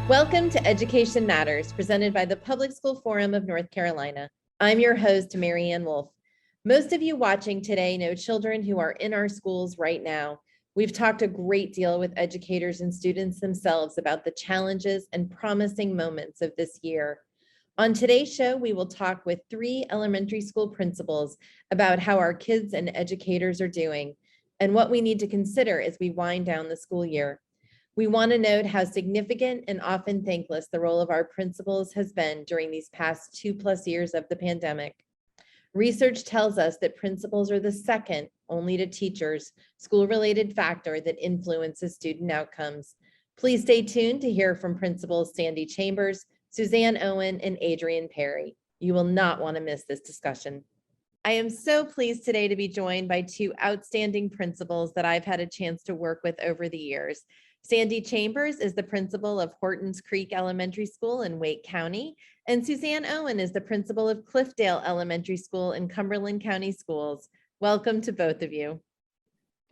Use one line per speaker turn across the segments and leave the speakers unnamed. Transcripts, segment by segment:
Welcome to Education Matters, presented by the Public School Forum of North Carolina. I'm your host, Mary Ann Wolf. Most of you watching today know children who are in our schools right now. We've talked a great deal with educators and students themselves about the challenges and promising moments of this year. On today's show, we will talk with 3 elementary school principals about how our kids and educators are doing and what we need to consider as we wind down the school year. We want to note how significant and often thankless the role of our principals has been during these past 2+ years of the pandemic. Research tells us that principals are the second, only to teachers, school-related factor that influences student outcomes. Please stay tuned to hear from Principals Sandy Chambers, Suzanne Owen, and Adrian Parry. You will not want to miss this discussion. I am so pleased today to be joined by 2 outstanding principals that I've had a chance to work with over the years. Sandy Chambers is the principal of Horton's Creek Elementary School in Wake County, and Suzanne Owen is the principal of Cliffdale Elementary School in Cumberland County Schools. Welcome to both of you.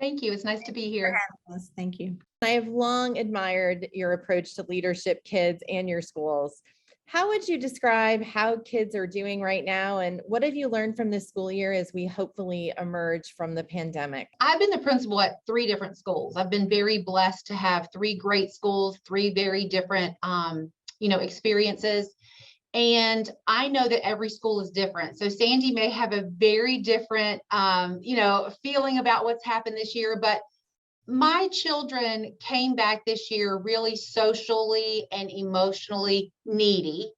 Thank you. It's nice to be here.
Thank you.
I have long admired your approach to leadership, kids, and your schools. How would you describe how kids are doing right now, and what have you learned from this school year as we hopefully emerge from the pandemic?
I've been the principal at 3 different schools. I've been very blessed to have 3 great schools, 3 very different, experiences. And I know that every school is different. So Sandy may have a very different, feeling about what's happened this year, but my children came back this year really socially and emotionally needy.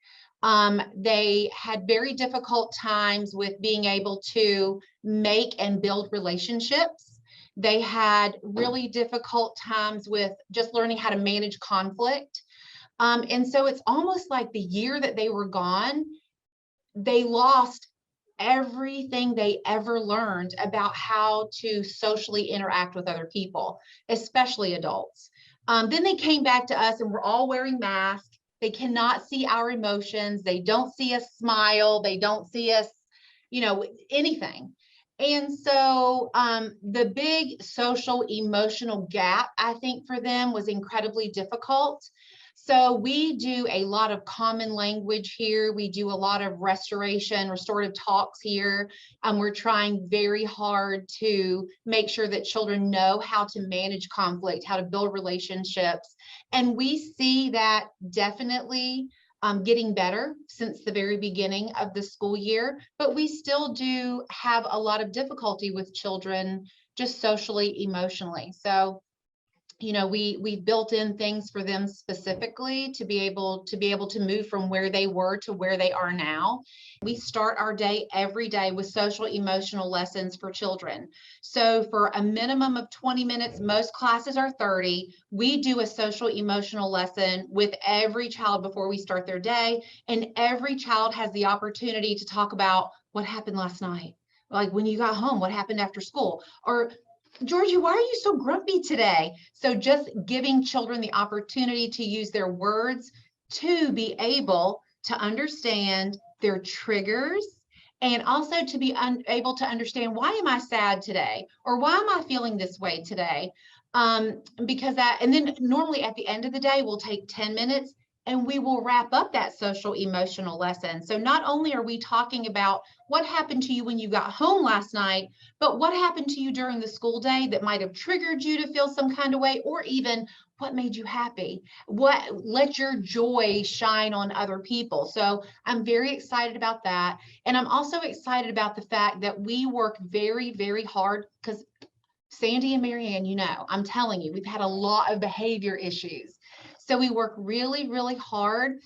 They had very difficult times with being able to make and build relationships. They had really difficult times with just learning how to manage conflict. And so it's almost like the year that they were gone, they lost everything they ever learned about how to socially interact with other people, especially adults. Then they came back to us and we're all wearing masks. They cannot see our emotions. They don't see us smile. They don't see us, anything. And so the big social emotional gap, I think, for them was incredibly difficult. So we do a lot of common language here. We do a lot of restorative talks here. We're trying very hard to make sure that children know how to manage conflict, how to build relationships. And we see that definitely getting better since the very beginning of the school year, but we still do have a lot of difficulty with children just socially, emotionally. So we built in things for them specifically to be able to move from where they were to where they are now. We start our day every day with social emotional lessons for children. So for a minimum of 20 minutes, most classes are 30. We do a social emotional lesson with every child before we start their day. And every child has the opportunity to talk about what happened last night. Like when you got home, what happened after school? Or Georgie, why are you so grumpy today? So just giving children the opportunity to use their words to be able to understand their triggers and also to be able to understand, why am I sad today? Or why am I feeling this way today? And then normally at the end of the day, we'll take 10 minutes and we will wrap up that social emotional lesson. So not only are we talking about what happened to you when you got home last night, but what happened to you during the school day that might have triggered you to feel some kind of way, or even what made you happy? What let your joy shine on other people? So I'm very excited about that. And I'm also excited about the fact that we work very, very hard, because Sandy and Mary Ann, I'm telling you, we've had a lot of behavior issues. So we work really, really hard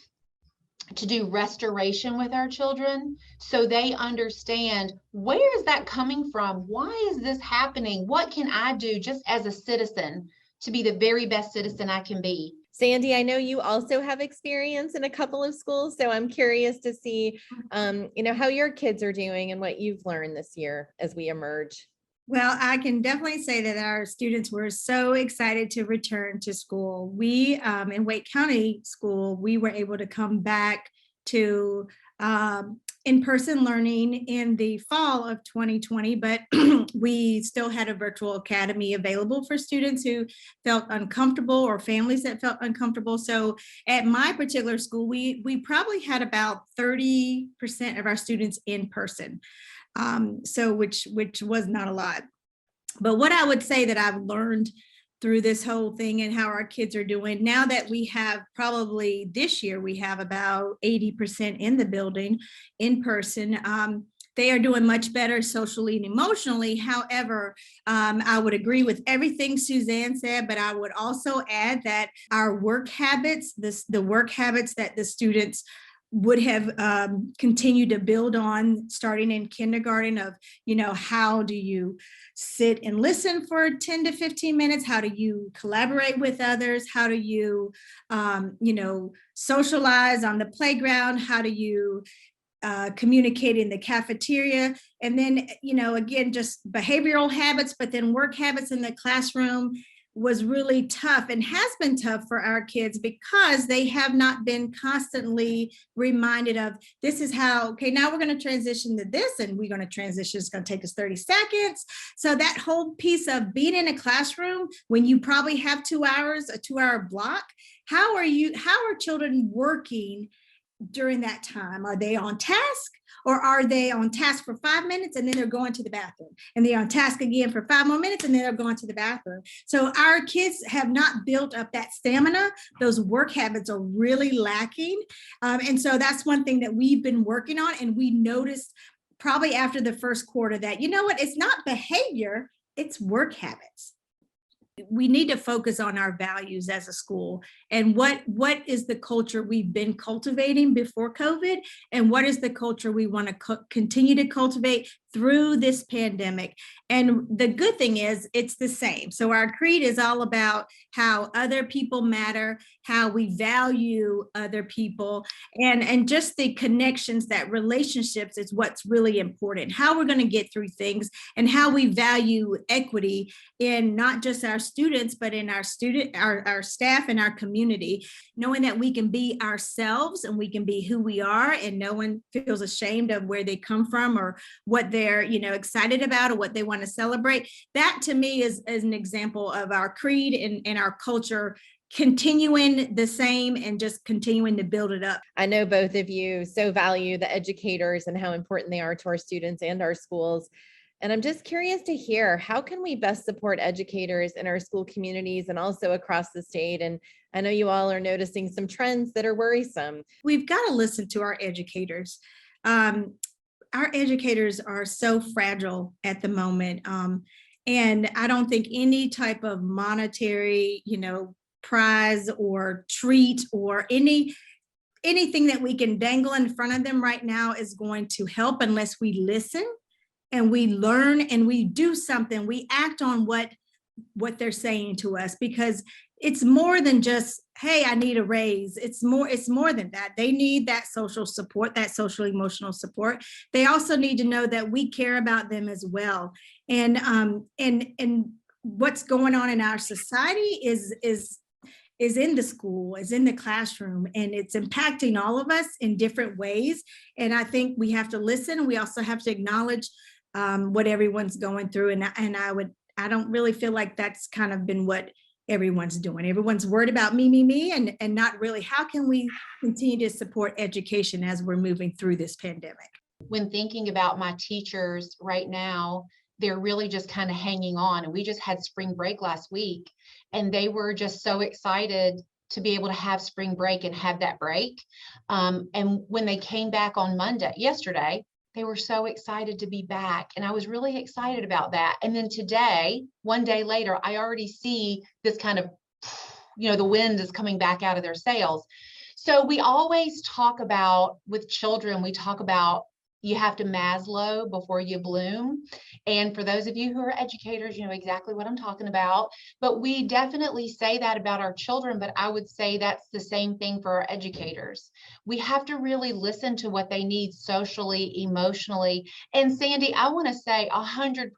to do restoration with our children so they understand, where is that coming from? Why is this happening? What can I do just as a citizen to be the very best citizen I can be?
Sandy, I know you also have experience in a couple of schools, so I'm curious to see, how your kids are doing and what you've learned this year as we emerge.
Well, I can definitely say that our students were so excited to return to school. We, in Wake County School, we were able to come back to in-person learning in the fall of 2020, but we still had a virtual academy available for students who felt uncomfortable or families that felt uncomfortable. So at my particular school, we probably had about 30% of our students in person. So which was not a lot. But what I would say that I've learned through this whole thing and how our kids are doing now that we have probably this year, we have about 80% in the building in person. They are doing much better socially and emotionally. However, I would agree with everything Suzanne said, but I would also add that our work habits, the work habits that the students would have continued to build on starting in kindergarten of, how do you sit and listen for 10 to 15 minutes? How do you collaborate with others? How do you, socialize on the playground? How do you communicate in the cafeteria? And then, again, just behavioral habits, but then work habits in the classroom was really tough and has been tough for our kids because they have not been constantly reminded of this is how, okay, now we're going to transition to this and we're going to transition. It's going to take us 30 seconds. So that whole piece of being in a classroom when you probably have 2 hours, a 2-hour block, how are children working during that time? Are they on task? Or are they on task for 5 minutes and then they're going to the bathroom, and they're on task again for 5 more minutes and then they're going to the bathroom? So our kids have not built up that stamina. Those work habits are really lacking. And so that's one thing that we've been working on. And we noticed probably after the first quarter that, it's not behavior, it's work habits. We need to focus on our values as a school and what is the culture we've been cultivating before COVID, and what is the culture we want to continue to cultivate through this pandemic. And the good thing is it's the same. So our creed is all about how other people matter, how we value other people, and just the connections, that relationships is what's really important, how we're going to get through things, and how we value equity in not just our students, but in our staff and our community, knowing that we can be ourselves and we can be who we are, and no one feels ashamed of where they come from or what they're excited about or what they want to celebrate. That to me is an example of our creed and our culture continuing the same and just continuing to build it up.
I know both of you so value the educators and how important they are to our students and our schools. And I'm just curious to hear, how can we best support educators in our school communities and also across the state? And I know you all are noticing some trends that are worrisome.
We've got to listen to our educators. Our educators are so fragile at the moment. And I don't think any type of monetary, prize or treat or anything that we can dangle in front of them right now is going to help unless we listen and we learn and we do something. We act on what they're saying to us, because it's more than just, hey, I need a raise. It's more than that. They need that social support, that social emotional support. They also need to know that we care about them as well. And what's going on in our society is in the school, is in the classroom, and it's impacting all of us in different ways. And I think we have to listen. We also have to acknowledge what everyone's going through. And I don't really feel like that's kind of been what everyone's doing. Everyone's worried about me, and not really how can we continue to support education as we're moving through this pandemic.
When thinking about my teachers right now, they're really just kind of hanging on. And we just had spring break last week, and they were just so excited to be able to have spring break and have that break. And when they came back on yesterday, they were so excited to be back. And I was really excited about that. And then today, one day later, I already see this kind of, the wind is coming back out of their sails. So we always talk about, with children, we talk about you have to Maslow before you bloom. And for those of you who are educators, you know exactly what I'm talking about. But we definitely say that about our children, but I would say that's the same thing for our educators. We have to really listen to what they need socially, emotionally. And Sandy, I want to say 100%,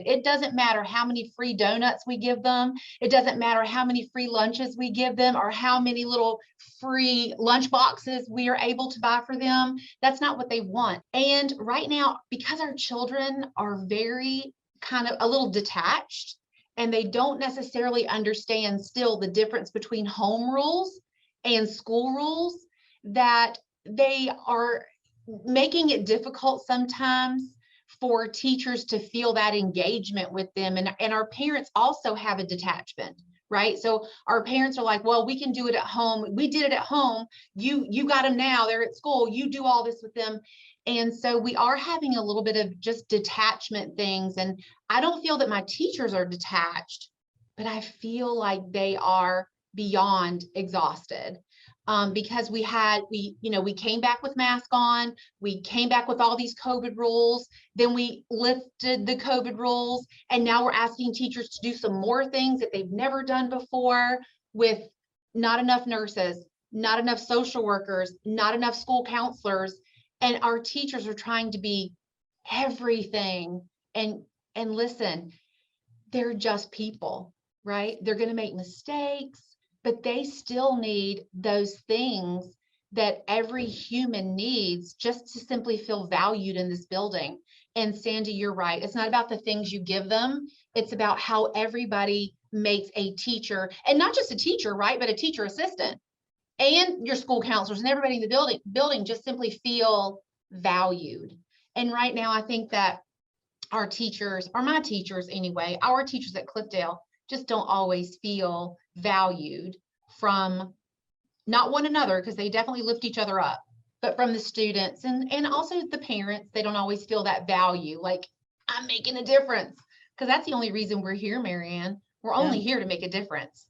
it doesn't matter how many free donuts we give them. It doesn't matter how many free lunches we give them or how many little free lunch boxes we are able to buy for them. That's not what they want. And right now, because our children are very kind of a little detached and they don't necessarily understand still the difference between home rules and school rules, that they are making it difficult sometimes for teachers to feel that engagement with them. And our parents also have a detachment, right? So our parents are like, well, we can do it at home. We did it at home. You got them now. They're at school. You do all this with them. And so we are having a little bit of just detachment things. And I don't feel that my teachers are detached, but I feel like they are beyond exhausted. Because we came back with mask on, we came back with all these COVID rules, then we lifted the COVID rules, and now we're asking teachers to do some more things that they've never done before, with not enough nurses, not enough social workers, not enough school counselors, and our teachers are trying to be everything. And listen, they're just people, right? They're going to make mistakes, but they still need those things that every human needs just to simply feel valued in this building. And Sandy, you're right. It's not about the things you give them. It's about how everybody makes a teacher, and not just a teacher, right? But a teacher assistant and your school counselors and everybody in the building just simply feel valued. And right now, I think that our teachers, or my teachers anyway, our teachers at Cliffdale just don't always feel valued from not one another, because they definitely lift each other up, but from the students and also the parents. They don't always feel that value, like I'm making a difference, because that's the only reason we're here, Marianne. We're only here to make a difference.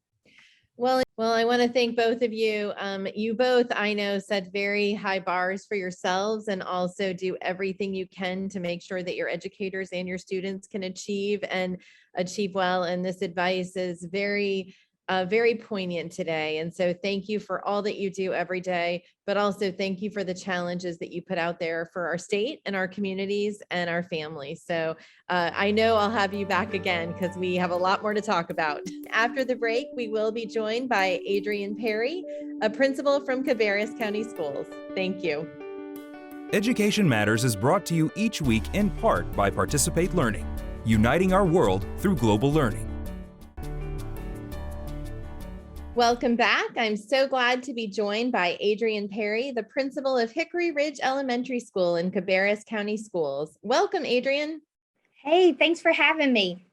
Well, I want to thank both of you. You both, I know, set very high bars for yourselves and also do everything you can to make sure that your educators and your students can achieve well. And this advice is very poignant today. And so thank you for all that you do every day, but also thank you for the challenges that you put out there for our state and our communities and our families. So I know I'll have you back again because we have a lot more to talk about. After the break, we will be joined by Adrian Parry, a principal from Cabarrus County Schools. Thank you.
Education Matters is brought to you each week in part by Participate Learning, uniting our world through global learning.
Welcome back. I'm so glad to be joined by Adrian Parry, the principal of Hickory Ridge Elementary School in Cabarrus County Schools. Welcome, Adrian.
Hey, thanks for having me.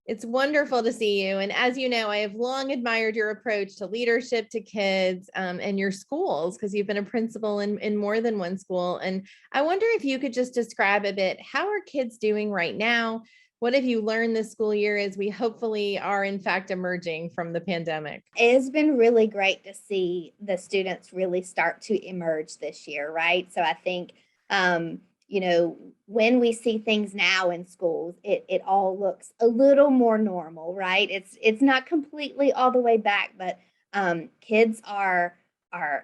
It's wonderful to see you. And as you know, I have long admired your approach to leadership, to kids, and your schools, because you've been a principal in more than one school. And I wonder if you could just describe a bit, how are kids doing right now? What have you learned this school year as we hopefully are in fact emerging from the pandemic?
It's been really great to see the students really start to emerge this year, right? So I think, when we see things now in schools, it all looks a little more normal, right? It's not completely all the way back, but kids are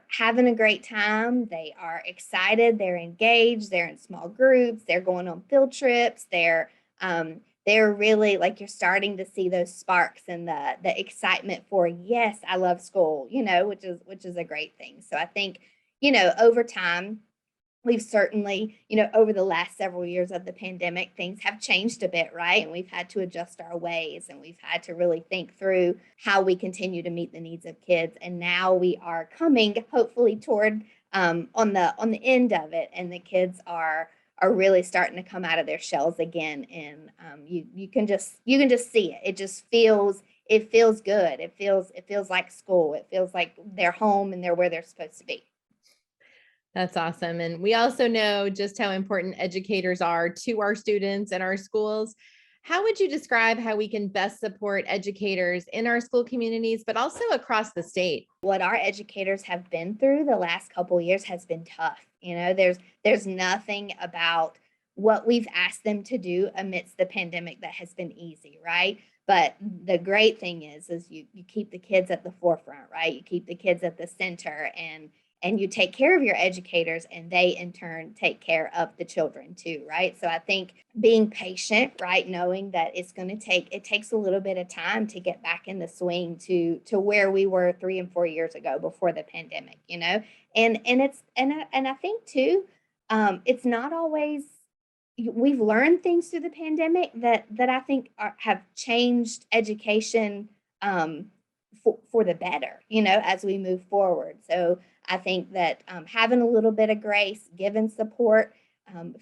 having a great time. They are excited. They're engaged. They're in small groups. They're going on field trips. They're really, like, you're starting to see those sparks and the excitement for, yes, I love school, which is a great thing. So I think, over time, we've certainly, over the last several years of the pandemic, things have changed a bit, right? And we've had to adjust our ways, and we've had to really think through how we continue to meet the needs of kids. And now we are coming, hopefully, toward on the end of it, and the kids are really starting to come out of their shells again. And you can just see it. It just feels good. It feels like school. It feels like they're home and they're where they're supposed to be.
That's awesome. And we also know just how important educators are to our students and our schools. How would you describe how we can best support educators in our school communities, but also across the state?
What our educators have been through the last couple years has been tough. There's nothing about what we've asked them to do amidst the pandemic that has been easy, right? But the great thing is you keep the kids at the forefront, right? You keep the kids at the center, and you take care of your educators, and they in turn take care of the children too, right? So I think being patient, right? Knowing that it takes a little bit of time to get back in the swing to where we were 3 and 4 years ago before the pandemic, and I think too, it's not always, we've learned things through the pandemic that I think have changed education for the better, as we move forward. So I think that having a little bit of grace, giving support,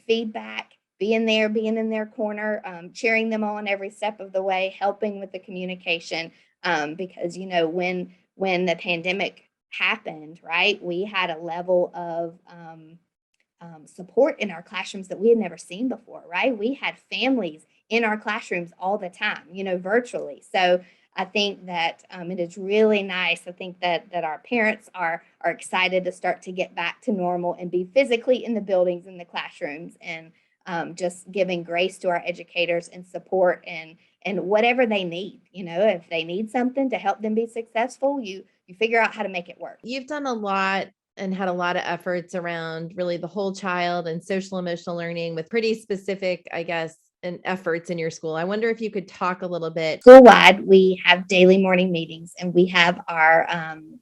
feedback, being in their corner, cheering them on every step of the way, helping with the communication, because when the pandemic happened, right, we had a level of support in our classrooms that we had never seen before, right? We had families in our classrooms all the time, virtually. So I think that it is really nice. I think that our parents are excited to start to get back to normal and be physically in the buildings, in the classrooms, and just giving grace to our educators and support and whatever they need. If they need something to help them be successful, you figure out how to make it work.
You've done a lot and had a lot of efforts around really the whole child and social emotional learning with pretty specific, I guess, and efforts in your school. I wonder if you could talk a little bit.
School-wide, we have daily morning meetings, and we have our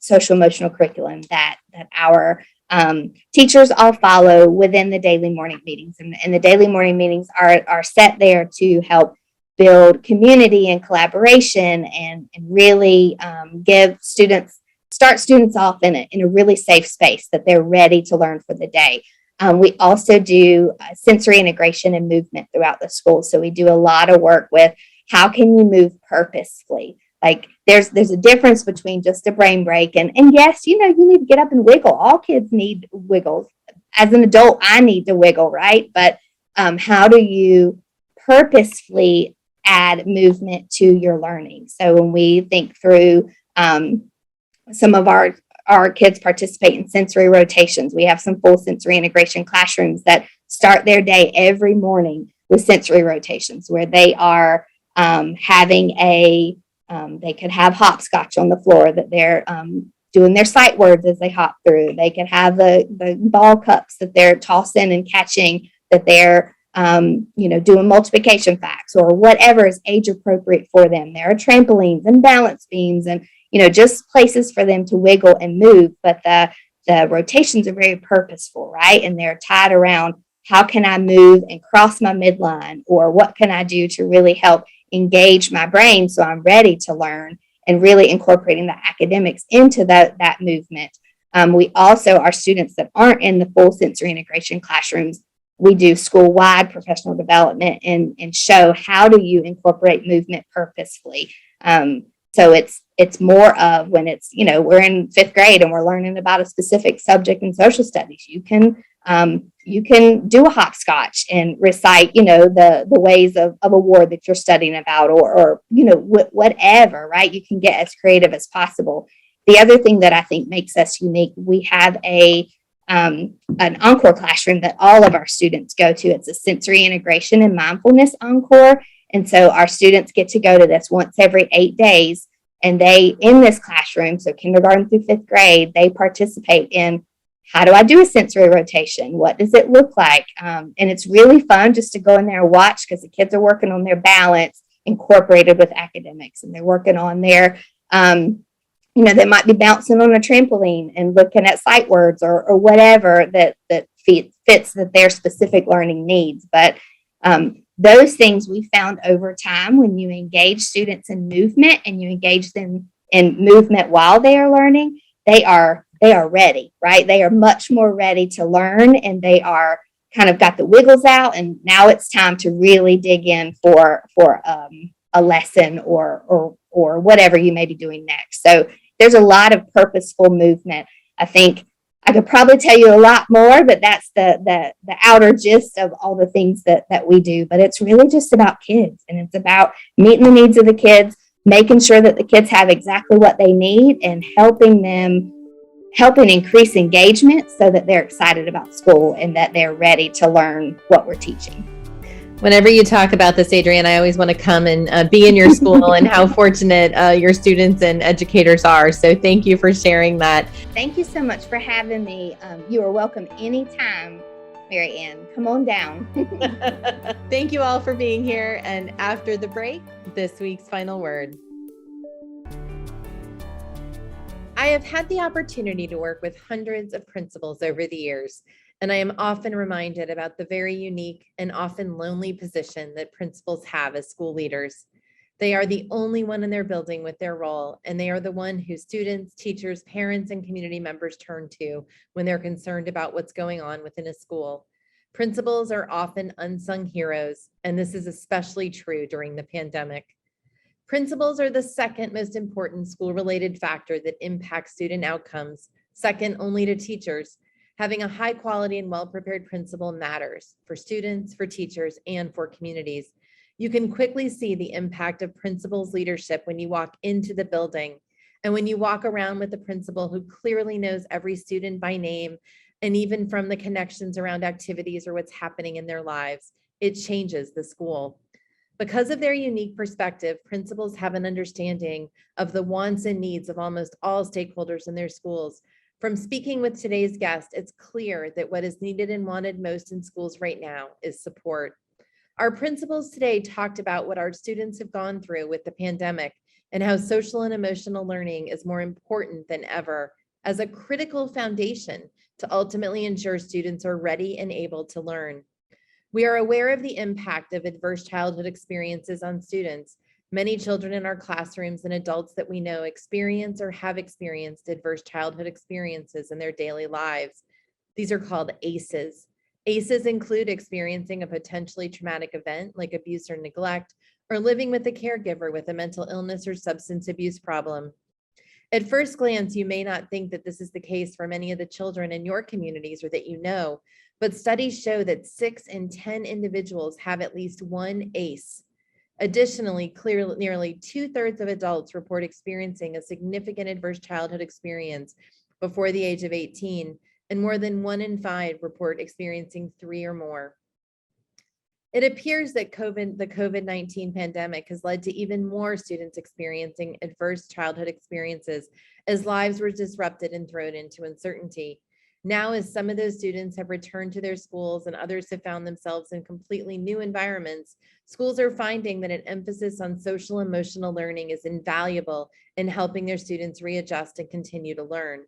social emotional curriculum that our teachers all follow within the daily morning meetings. And the daily morning meetings are set there to help build community and collaboration, and really start students off in a really safe space that they're ready to learn for the day. We also do sensory integration and movement throughout the school. So we do a lot of work with how can you move purposefully? Like there's a difference between just a brain break and yes, you need to get up and wiggle. All kids need wiggles. As an adult, I need to wiggle, right? But how do you purposefully add movement to your learning? So when we think through some of our kids participate in sensory rotations. We have some full sensory integration classrooms that start their day every morning with sensory rotations, where they are having they could have hopscotch on the floor, that they're doing their sight words as they hop through. They could have the ball cups that they're tossing and catching, that they're doing multiplication facts or whatever is age appropriate for them. There are trampolines and balance beams and just places for them to wiggle and move. But the rotations are very purposeful, right? And they're tied around how can I move and cross my midline, or what can I do to really help engage my brain so I'm ready to learn, and really incorporating the academics into that movement. We also, our students that aren't in the full sensory integration classrooms, we do school-wide professional development and show how do you incorporate movement purposefully. So it's more of when it's, we're in 5th grade and we're learning about a specific subject in social studies. You can do a hopscotch and recite, the ways of a war that you're studying about, or whatever, right? You can get as creative as possible. The other thing that I think makes us unique, we have an encore classroom that all of our students go to. It's a sensory integration and mindfulness encore. And so our students get to go to this once every 8 days. And in this classroom, so kindergarten through 5th grade, they participate in, how do I do a sensory rotation? What does it look like? And it's really fun just to go in there and watch, because the kids are working on their balance incorporated with academics. And they're working on their, they might be bouncing on a trampoline and looking at sight words or whatever that fits their specific learning needs. But those things we found over time, when you engage students in movement and you engage them in movement while they are learning, they are ready, right? They are much more ready to learn, and they are kind of got the wiggles out, and now it's time to really dig in for a lesson or whatever you may be doing next. So there's a lot of purposeful movement. I think I could probably tell you a lot more, but that's the outer gist of all the things that we do. But it's really just about kids, and it's about meeting the needs of the kids, making sure that the kids have exactly what they need, and helping increase engagement so that they're excited about school and that they're ready to learn what we're teaching.
Whenever you talk about this, Adrian, I always want to come and be in your school and how fortunate your students and educators are. So thank you for sharing that.
Thank you so much for having me. You are welcome anytime, Mary Ann. Come on down.
Thank you all for being here. And after the break, this week's final word. I have had the opportunity to work with hundreds of principals over the years, and I am often reminded about the very unique and often lonely position that principals have as school leaders. They are the only one in their building with their role, and they are the one who students, teachers, parents, and community members turn to when they're concerned about what's going on within a school. Principals are often unsung heroes, and this is especially true during the pandemic. Principals are the second most important school-related factor that impacts student outcomes, second only to teachers. Having a high quality and well-prepared principal matters for students, for teachers, and for communities. You can quickly see the impact of principals' leadership when you walk into the building and when you walk around with a principal who clearly knows every student by name and even from the connections around activities or what's happening in their lives. It changes the school. Because of their unique perspective, principals have an understanding of the wants and needs of almost all stakeholders in their schools. From speaking with today's guest, it's clear that what is needed and wanted most in schools right now is support. Our principals today talked about what our students have gone through with the pandemic and how social and emotional learning is more important than ever as a critical foundation to ultimately ensure students are ready and able to learn. We are aware of the impact of adverse childhood experiences on students. Many children in our classrooms and adults that we know experience or have experienced adverse childhood experiences in their daily lives. These are called ACEs. ACEs include experiencing a potentially traumatic event like abuse or neglect, or living with a caregiver with a mental illness or substance abuse problem. At first glance, you may not think that this is the case for many of the children in your communities or that you know, but studies show that 6 in 10 individuals have at least one ACE. Additionally, nearly 2/3 of adults report experiencing a significant adverse childhood experience before the age of 18, and more than 1 in 5 report experiencing 3 or more. It appears that the COVID-19 pandemic has led to even more students experiencing adverse childhood experiences as lives were disrupted and thrown into uncertainty. Now, as some of those students have returned to their schools and others have found themselves in completely new environments, schools are finding that an emphasis on social emotional learning is invaluable in helping their students readjust and continue to learn.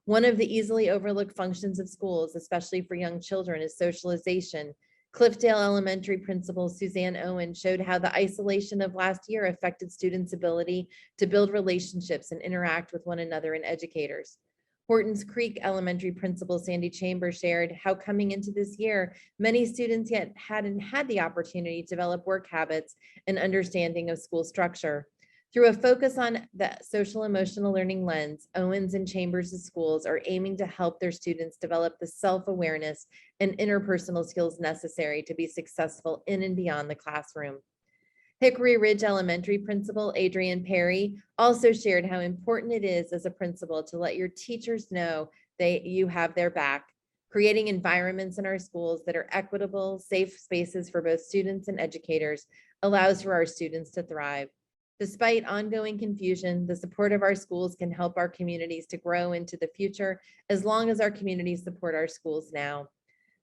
One of the easily overlooked functions of schools, especially for young children, is socialization. Cliffdale Elementary Principal Suzanne Owen showed how the isolation of last year affected students' ability to build relationships and interact with one another and educators. Horton's Creek Elementary Principal Sandy Chambers shared how coming into this year, many students yet hadn't had the opportunity to develop work habits and understanding of school structure. Through a focus on the social emotional learning lens, Owens and Chambers' schools are aiming to help their students develop the self-awareness and interpersonal skills necessary to be successful in and beyond the classroom. Hickory Ridge Elementary Principal Adrian Parry also shared how important it is as a principal to let your teachers know that you have their back. Creating environments in our schools that are equitable, safe spaces for both students and educators allows for our students to thrive. Despite ongoing confusion, the support of our schools can help our communities to grow into the future as long as our communities support our schools now.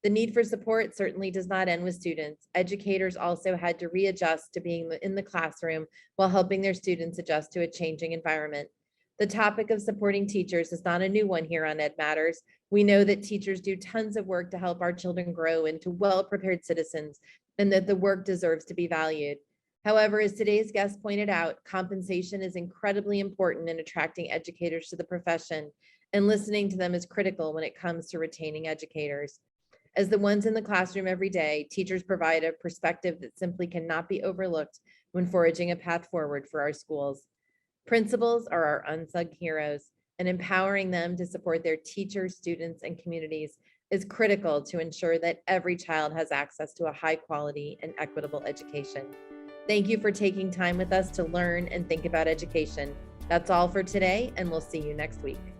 The need for support certainly does not end with students. Educators also had to readjust to being in the classroom while helping their students adjust to a changing environment. The topic of supporting teachers is not a new one here on Ed Matters. We know that teachers do tons of work to help our children grow into well-prepared citizens and that the work deserves to be valued. However, as today's guest pointed out, compensation is incredibly important in attracting educators to the profession, and listening to them is critical when it comes to retaining educators. As the ones in the classroom every day, teachers provide a perspective that simply cannot be overlooked when forging a path forward for our schools. Principals are our unsung heroes. and empowering them to support their teachers, students, and communities is critical to ensure that every child has access to a high quality and equitable education. Thank you for taking time with us to learn and think about education. That's all for today, and we'll see you next week.